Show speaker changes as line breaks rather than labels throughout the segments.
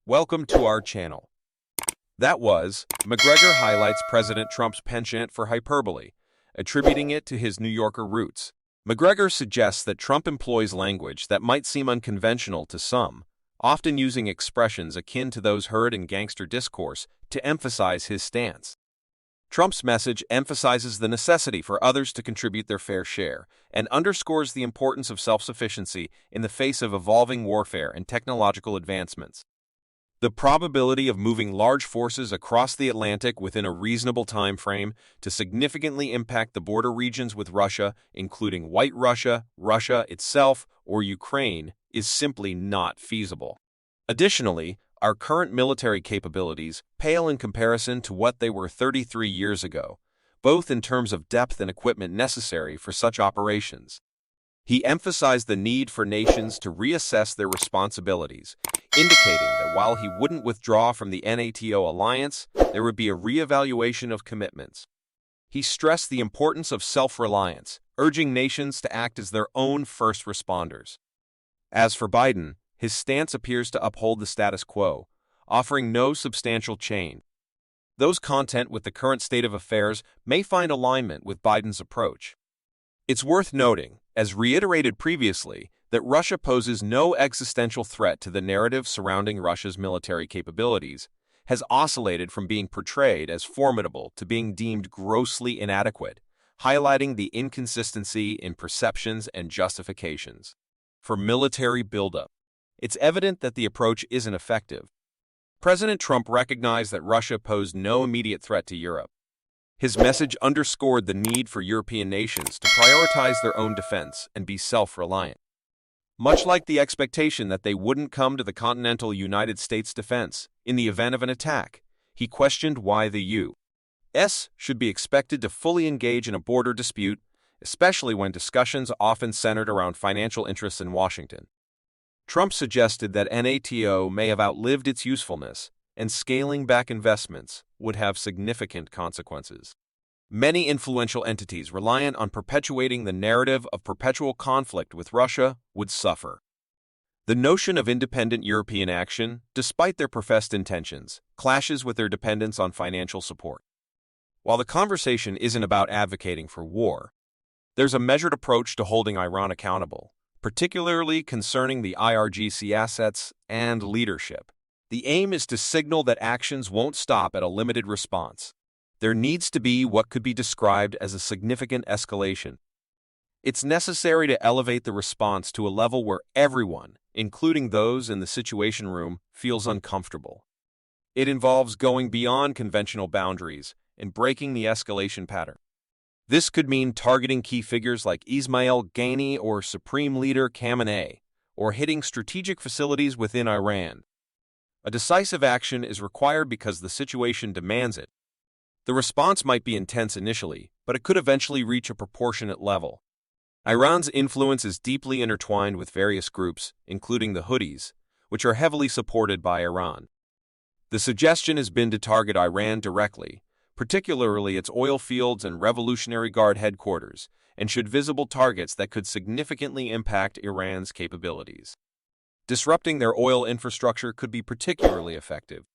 Welcome to our channel. That was, Mcgregor highlights President Trump's penchant for hyperbole, attributing it to his New Yorker roots. Mcgregor suggests that Trump employs language that might seem unconventional to some, often using expressions akin to those heard in gangster discourse to emphasize his stance. Trump's message emphasizes the necessity for others to contribute their fair share and underscores the importance of self-sufficiency in the face of evolving warfare and technological advancements. The probability of moving large forces across the Atlantic within a reasonable time frame to significantly impact the border regions with Russia, including White Russia, Russia itself, or Ukraine, is simply not feasible. Additionally, our current military capabilities pale in comparison to what they were 33 years ago, both in terms of depth and equipment necessary for such operations. He emphasized the need for nations to reassess their responsibilities, indicating that while he wouldn't withdraw from the NATO alliance, there would be a reevaluation of commitments. He stressed the importance of self-reliance, urging nations to act as their own first responders. As for Biden, his stance appears to uphold the status quo, offering no substantial change. Those content with the current state of affairs may find alignment with Biden's approach. It's worth noting, as reiterated previously, that Russia poses no existential threat to the narrative surrounding Russia's military capabilities, has oscillated from being portrayed as formidable to being deemed grossly inadequate, highlighting the inconsistency in perceptions and justifications. For military buildup, it's evident that the approach isn't effective. President Trump recognized that Russia posed no immediate threat to Europe. His message underscored the need for European nations to prioritize their own defense and be self-reliant. Much like the expectation that they wouldn't come to the continental United States defense in the event of an attack, he questioned why the U.S. should be expected to fully engage in a border dispute, especially when discussions often centered around financial interests in Washington. Trump suggested that NATO may have outlived its usefulness, and scaling back investments would have significant consequences. Many influential entities reliant on perpetuating the narrative of perpetual conflict with Russia would suffer. The notion of independent European action, despite their professed intentions, clashes with their dependence on financial support. While the conversation isn't about advocating for war, there's a measured approach to holding Iran accountable, particularly concerning the IRGC assets and leadership. The aim is to signal that actions won't stop at a limited response. There needs to be what could be described as a significant escalation. It's necessary to elevate the response to a level where everyone, including those in the Situation Room, feels uncomfortable. It involves going beyond conventional boundaries and breaking the escalation pattern. This could mean targeting key figures like Ismail Ghani or Supreme Leader Khamenei, or hitting strategic facilities within Iran. A decisive action is required because the situation demands it. The response might be intense initially, but it could eventually reach a proportionate level. Iran's influence is deeply intertwined with various groups, including the Houthis, which are heavily supported by Iran. The suggestion has been to target Iran directly, particularly its oil fields and Revolutionary Guard headquarters, and should visible targets that could significantly impact Iran's capabilities. Disrupting their oil infrastructure could be particularly effective.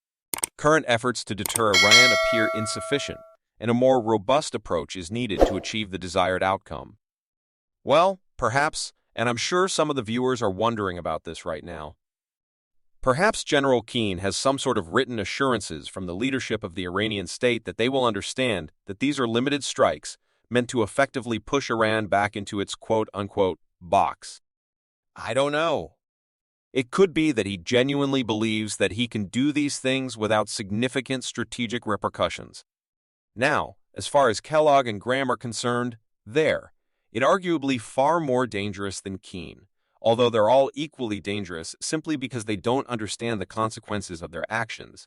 Current efforts to deter Iran appear insufficient, and a more robust approach is needed to achieve the desired outcome. Well, perhaps, and I'm sure some of the viewers are wondering about this right now. Perhaps General Keane has some sort of written assurances from the leadership of the Iranian state that they will understand that these are limited strikes meant to effectively push Iran back into its quote-unquote box. I don't know. It could be that he genuinely believes that he can do these things without significant strategic repercussions. Now, as far as Kellogg and Graham are concerned, they're arguably far more dangerous than Keane, although they're all equally dangerous simply because they don't understand the consequences of their actions.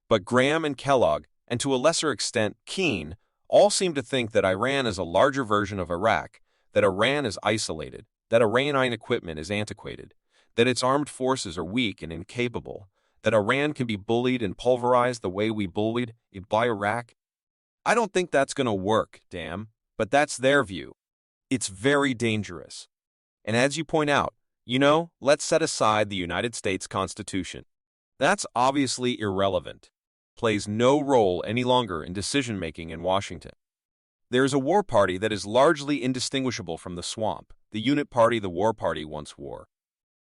But Graham and Kellogg, and to a lesser extent Keane, all seem to think that Iran is a larger version of Iraq, that Iran is isolated, that Iranian equipment is antiquated, that its armed forces are weak and incapable, that Iran can be bullied and pulverized the way we bullied it by Iraq. I don't think that's going to work, damn, but that's their view. It's very dangerous. And as you point out, let's set aside the United States Constitution. That's obviously irrelevant, plays no role any longer in decision-making in Washington. There is a war party that is largely indistinguishable from the swamp, the unit party the war party once wore.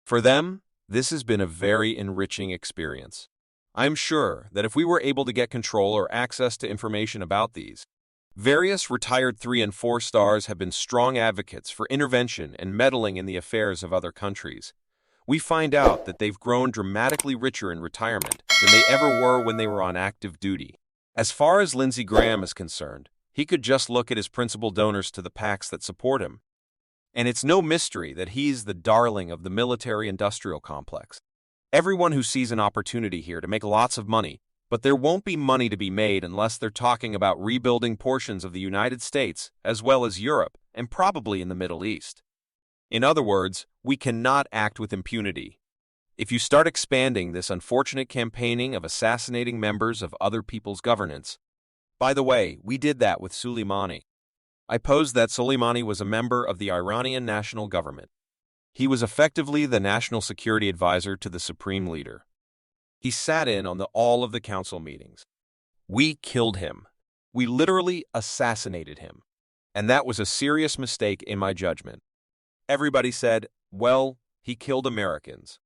For them, this has been a very enriching experience. I'm sure that if we were able to get control or access to information about these, various retired 3 and 4 stars have been strong advocates for intervention and meddling in the affairs of other countries. We find out that they've grown dramatically richer in retirement than they ever were when they were on active duty. As far as Lindsey Graham is concerned, he could just look at his principal donors to the PACs that support him. And it's no mystery that he's the darling of the military-industrial complex. Everyone who sees an opportunity here to make lots of money, but there won't be money to be made unless they're talking about rebuilding portions of the United States, as well as Europe, and probably in the Middle East. In other words, we cannot act with impunity. If you start expanding this unfortunate campaigning of assassinating members of other people's governance, by the way, we did that with Soleimani. I posed that Soleimani was a member of the Iranian national government. He was effectively the national security advisor to the supreme leader. He sat in on all of the council meetings. We killed him. We literally assassinated him. And that was a serious mistake in my judgment. Everybody said, well, he killed Americans.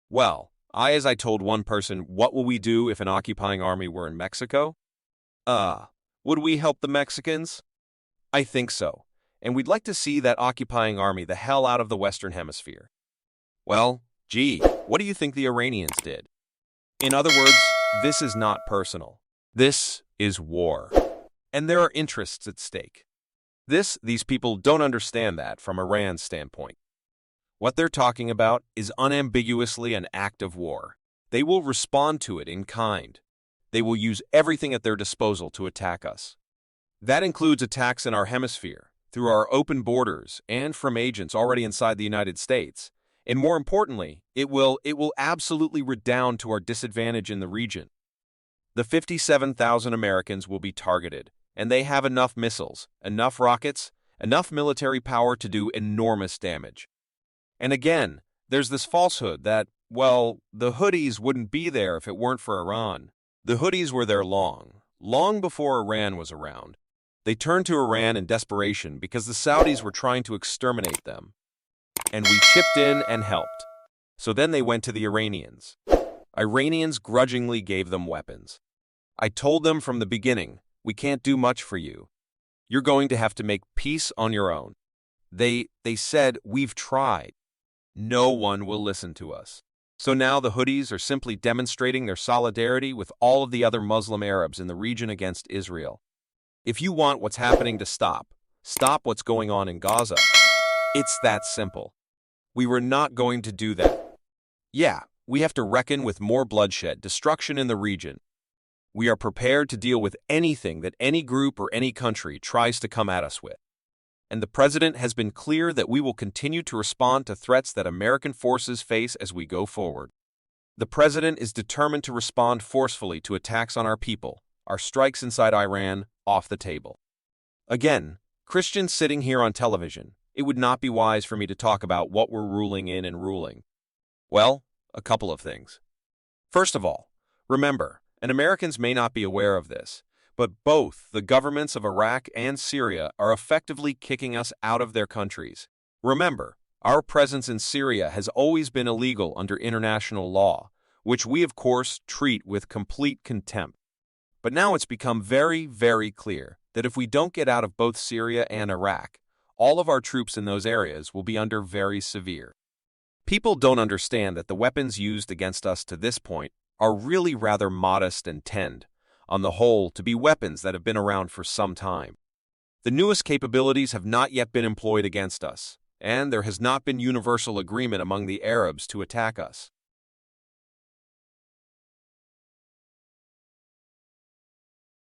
Well, as I told one person, what will we do if an occupying army were in Mexico? Would we help the Mexicans? I think so, and we'd like to see that occupying army the hell out of the Western Hemisphere. Well, gee, what do you think the Iranians did? In other words, this is not personal. This is war. And there are interests at stake. These people don't understand that from Iran's standpoint. What they're talking about is unambiguously an act of war. They will respond to it in kind. They will use everything at their disposal to attack us. That includes attacks in our hemisphere, through our open borders, and from agents already inside the United States. And more importantly, it will absolutely redound to our disadvantage in the region. The 57,000 Americans will be targeted, and they have enough missiles, enough rockets, enough military power to do enormous damage. And again, there's this falsehood that, well, the hoodies wouldn't be there if it weren't for Iran. The hoodies were there long before Iran was around. They turned to Iran in desperation because the Saudis were trying to exterminate them. And we chipped in and helped. So then they went to the Iranians. Iranians grudgingly gave them weapons. I told them from the beginning, we can't do much for you. You're going to have to make peace on your own. They said, we've tried. No one will listen to us. So now the hoodies are simply demonstrating their solidarity with all of the other Muslim Arabs in the region against Israel. If you want what's happening to stop what's going on in Gaza. It's that simple. We were not going to do that. Yeah, we have to reckon with more bloodshed, destruction in the region. We are prepared to deal with anything that any group or any country tries to come at us with. And the president has been clear that we will continue to respond to threats that American forces face as we go forward. The president is determined to respond forcefully to attacks on our people, our strikes inside Iran, off the table. Again, Christians sitting here on television, it would not be wise for me to talk about what we're ruling in and ruling. Well, a couple of things. First of all, remember, and Americans may not be aware of this, but both the governments of Iraq and Syria are effectively kicking us out of their countries. Remember, our presence in Syria has always been illegal under international law, which we of course treat with complete contempt. But now it's become very, very clear that if we don't get out of both Syria and Iraq, all of our troops in those areas will be under very severe. People don't understand that the weapons used against us to this point are really rather modest and tend, on the whole, to be weapons that have been around for some time. The newest capabilities have not yet been employed against us, and there has not been universal agreement among the Arabs to attack us.